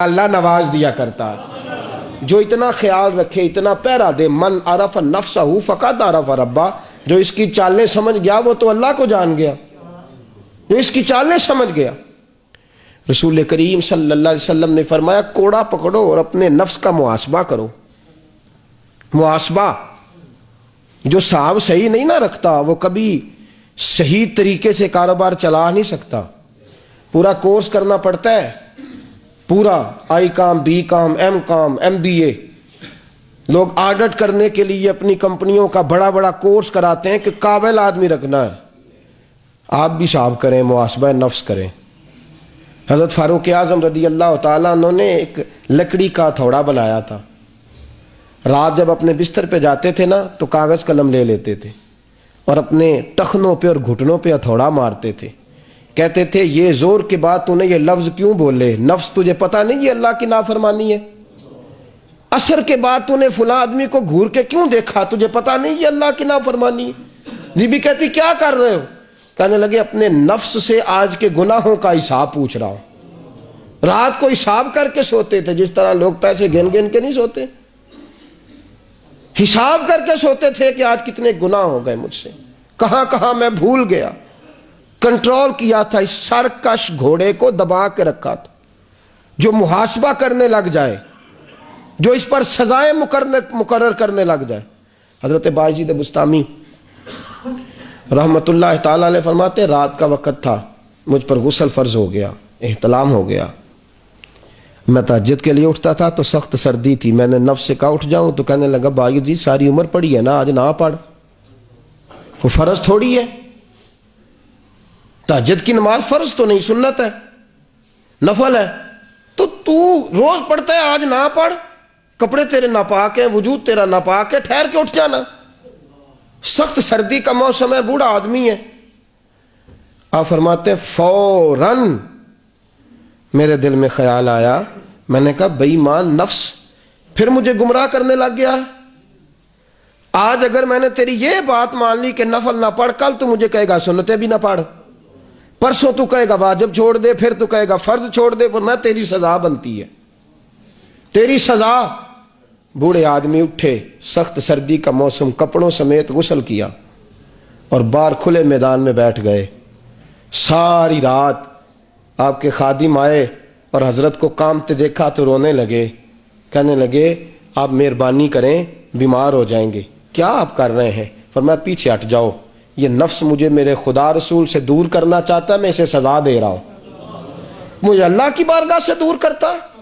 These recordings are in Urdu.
اللہ نواز دیا کرتا ہے۔ جو اتنا خیال رکھے، اتنا پیرا دے، من عرف نفسہ فقد عرف ربہ، جو اس کی چالیں سمجھ گیا وہ تو اللہ کو جان گیا، جو اس کی چالیں سمجھ گیا۔ رسول کریم صلی اللہ علیہ وسلم نے فرمایا کوڑا پکڑو اور اپنے نفس کا محاسبہ کرو۔ محاسبہ، جو صاحب صحیح نہیں نہ رکھتا وہ کبھی صحیح طریقے سے کاروبار چلا نہیں سکتا۔ پورا کورس کرنا پڑتا ہے، پورا آئی کام، بی کام، ایم بی اے۔ لوگ آڈٹ کرنے کے لیے اپنی کمپنیوں کا بڑا بڑا کورس کراتے ہیں کہ قابل آدمی رکھنا ہے۔ آپ بھی حساب کریں، محاسبہ نفس کریں۔ حضرت فاروق اعظم رضی اللہ تعالیٰ عنہ نے ایک لکڑی کا ہتھوڑا بنایا تھا۔ رات جب اپنے بستر پہ جاتے تھے نا تو کاغذ قلم لے لیتے تھے اور اپنے ٹخنوں پہ اور گھٹنوں پہ ہتھوڑا مارتے تھے۔ کہتے تھے یہ زور کے بعد تو نے یہ لفظ کیوں بولے؟ نفس تجھے پتہ نہیں یہ اللہ کی نافرمانی ہے؟ عصر کے بعد تو نے فلاں آدمی کو گھور کے کیوں دیکھا؟ تجھے پتہ نہیں یہ اللہ کی نافرمانی ہے؟ بی بی کہتی کیا کر رہے ہو؟ کہنے لگے اپنے نفس سے آج کے گناہوں کا حساب پوچھ رہا ہوں۔ رات کو حساب کر کے سوتے تھے، جس طرح لوگ پیسے گن گن کے نہیں سوتے، حساب کر کے سوتے تھے کہ آج کتنے گناہ ہو گئے مجھ سے، کہاں کہاں میں بھول گیا۔ کنٹرول کیا تھا، اس سرکش گھوڑے کو دبا کے رکھا تھا۔ جو محاسبہ کرنے لگ جائے، جو اس پر سزائیں مقرر کرنے لگ جائے۔ حضرت باجید بستامی رحمت اللہ تعالی علیہ فرماتے رات کا وقت تھا، مجھ پر غسل فرض ہو گیا، احتلام ہو گیا۔ میں تہجد کے لیے اٹھتا تھا تو سخت سردی تھی، میں نے نفس سے کہا اٹھ جاؤں تو کہنے لگا باجید جی ساری عمر پڑھی ہے نا، آج نہ پڑھ، وہ فرض تھوڑی ہے۔ تہجد کی نماز فرض تو نہیں، سنت ہے، نفل ہے، تو روز پڑھتا ہے، آج نہ پڑھ، کپڑے تیرے ناپاک ہیں، وجود تیرا ناپاک ہے، ٹھہر کے اٹھ جانا، سخت سردی کا موسم ہے، بوڑھا آدمی ہے۔ آپ فرماتے ہیں فوراً میرے دل میں خیال آیا، میں نے کہا بے ایمان نفس پھر مجھے گمراہ کرنے لگ گیا۔ آج اگر میں نے تیری یہ بات مان لی کہ نفل نہ پڑھ، کل تو مجھے کہے گا سنتیں بھی نہ پڑھ، پرسوں تو کہے گا واجب چھوڑ دے، پھر تو کہے گا فرض چھوڑ دے، پر میں تیری سزا بنتی ہے، تیری سزا۔ بوڑھے آدمی اٹھے، سخت سردی کا موسم، کپڑوں سمیت غسل کیا اور باہر کھلے میدان میں بیٹھ گئے۔ ساری رات آپ کے خادم آئے اور حضرت کو کامتے دیکھا تو رونے لگے، کہنے لگے آپ مہربانی کریں، بیمار ہو جائیں گے۔ کیا آپ کر رہے ہیں؟ فرمایا پیچھے ہٹ جاؤ، یہ نفس مجھے میرے خدا رسول سے دور کرنا چاہتا ہے، میں اسے سزا دے رہا ہوں۔ مجھے اللہ کی بارگاہ سے دور کرتا ہے،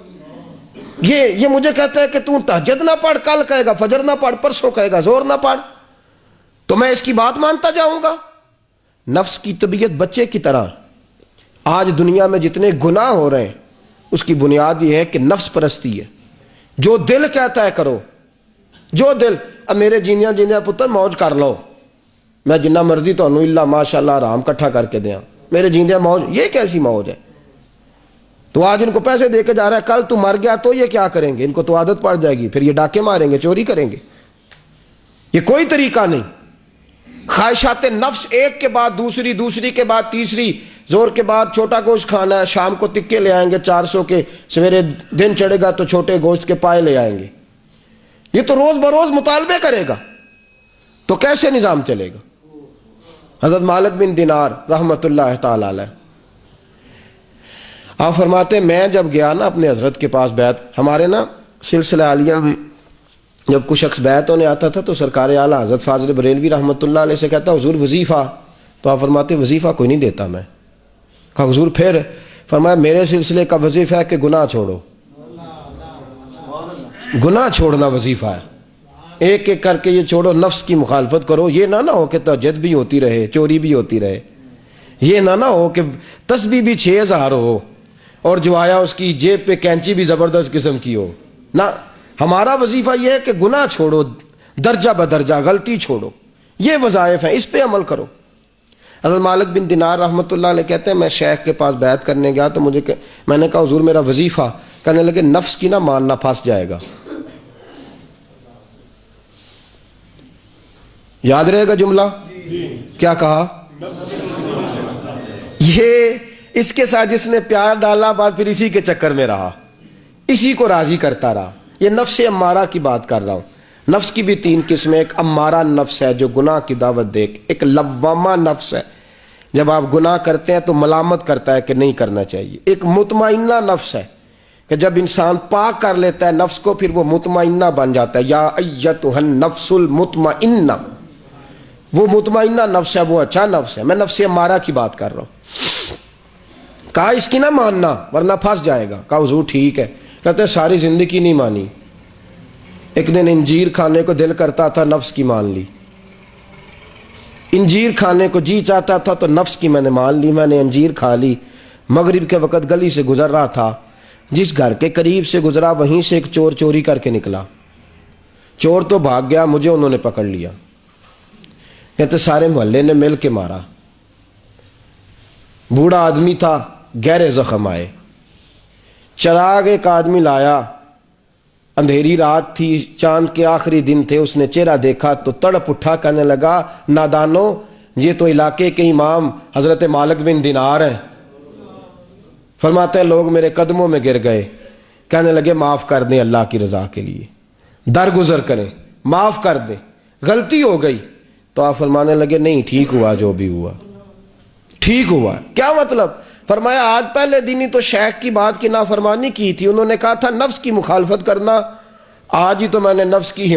یہ مجھے کہتا ہے کہ تو تہجد نہ پڑھ، کل کہے گا فجر نہ پڑھ، پرسوں کہے گا زور نہ پڑھ، تو میں اس کی بات مانتا جاؤں گا؟ نفس کی طبیعت بچے کی طرح۔ آج دنیا میں جتنے گناہ ہو رہے ہیں اس کی بنیاد یہ ہے کہ نفس پرستی ہے۔ جو دل کہتا ہے کرو، جو دل، اب میرے جیندیاں پتر موج کر لو، میں جنہ مرضی تو انہوں اللہ ماشاءاللہ آرام کٹھا کر کے دیا، میرے جیندیاں موج، یہ کیسی موج ہے؟ تو آج ان کو پیسے دے کے جا رہا ہے، کل تو مر گیا تو یہ کیا کریں گے؟ ان کو تو عادت پڑ جائے گی، پھر یہ ڈاکے ماریں گے، چوری کریں گے۔ یہ کوئی طریقہ نہیں۔ خواہشات نفس ایک کے بعد دوسری، دوسری کے بعد تیسری، زور کے بعد چھوٹا گوشت کھانا ہے، شام کو تکے لے آئیں گے 400 کے، سویرے دن چڑھے گا تو چھوٹے گوشت کے پائے لے آئیں گے۔ یہ تو روز بروز مطالبے کرے گا، تو کیسے نظام چلے گا؟ حضرت مالک بن دینار رحمت اللہ تعالی علیہ آپ فرماتے ہیں میں جب گیا نا اپنے حضرت کے پاس بیعت، ہمارے نا سلسلہ عالیہ میں جب کچھ شخص بیعت ہونے آتا تھا تو سرکار اعلیٰ حضرت فاضل بریلوی رحمت اللہ علیہ سے کہتا حضور وظیفہ، تو آپ فرماتے وظیفہ کوئی نہیں دیتا میں۔ کہا حضور پھر؟ فرمایا میرے سلسلے کا وظیفہ ہے کہ گناہ چھوڑو، گناہ چھوڑنا وظیفہ ہے، ایک ایک کر کے یہ چھوڑو، نفس کی مخالفت کرو۔ یہ نہ ہو کہ تہجد بھی ہوتی رہے، چوری بھی ہوتی رہے، یہ نہ ہو کہ تسبیح بھی 6000 ہو اور جو آیا اس کی جیب پہ کینچی بھی زبردست قسم کی ہو، نہ۔ ہمارا وظیفہ یہ ہے کہ گناہ چھوڑو، درجہ بدرجہ غلطی چھوڑو، یہ وظائف ہیں، اس پہ عمل کرو۔ حضرت مالک بن دینار رحمت اللہ علیہ کہتے ہیں میں شیخ کے پاس بیعت کرنے گیا تو میں نے کہا حضور میرا وظیفہ، کہنے لگے نفس کی نہ ماننا، پھنس جائے گا۔ یاد رہے گا جملہ؟ کیا کہا؟ یہ اس کے ساتھ جس نے پیار ڈالا بعد پھر اسی کے چکر میں رہا، اسی کو راضی کرتا رہا. یہ نفس امارہ کی بات کر رہا ہوں. نفس کی بھی 3 قسمیں. ایک امارہ نفس ہے جو گناہ کی دعوت دے. ایک لوامہ نفس ہے، جب آپ گناہ کرتے ہیں تو ملامت کرتا ہے کہ نہیں کرنا چاہیے. ایک مطمئنہ نفس ہے کہ جب انسان پاک کر لیتا ہے نفس کو پھر وہ مطمئنہ بن جاتا ہے. یا ایتھا النفس المطمئنہ، وہ مطمئنہ نفس ہے، وہ اچھا نفس ہے. میں نفس امارہ کی بات کر رہا ہوں. کہا اس کی نہ ماننا ورنہ پھنس جائے گا. کہا حضور ٹھیک ہے. کہتے ہیں ساری زندگی نہیں مانی. ایک دن انجیر کھانے کو دل کرتا تھا، نفس کی مان لی. انجیر کھانے کو جی چاہتا تھا تو نفس کی میں نے مان لی. میں نے انجیر کھا لی. مغرب کے وقت گلی سے گزر رہا تھا، جس گھر کے قریب سے گزرا وہیں سے ایک چور چوری کر کے نکلا. چور تو بھاگ گیا، مجھے انہوں نے پکڑ لیا. کہتے سارے محلے نے مل کے مارا. بوڑھا آدمی تھا، گہرے زخم آئے. چراغ ایک آدمی لایا، اندھیری رات تھی، چاند کے آخری دن تھے. اس نے چہرہ دیکھا تو تڑپ اٹھا، کہنے لگا نادانو، یہ تو علاقے کے امام حضرت مالک بن دینار ہیں. فرماتے ہیں لوگ میرے قدموں میں گر گئے، کہنے لگے معاف کر دیں اللہ کی رضا کے لیے، درگزر کریں، معاف کر دیں، غلطی ہو گئی. تو آپ فرمانے لگے نہیں، ٹھیک ہوا جو بھی ہوا، ٹھیک ہوا. کیا مطلب؟ فرمایا آج پہلے دن ہی تو شیخ کی بات کی نافرمانی کی تھی، انہوں نے کہا تھا نفس کی مخالفت کرنا، آج ہی تو میں نے نفس کی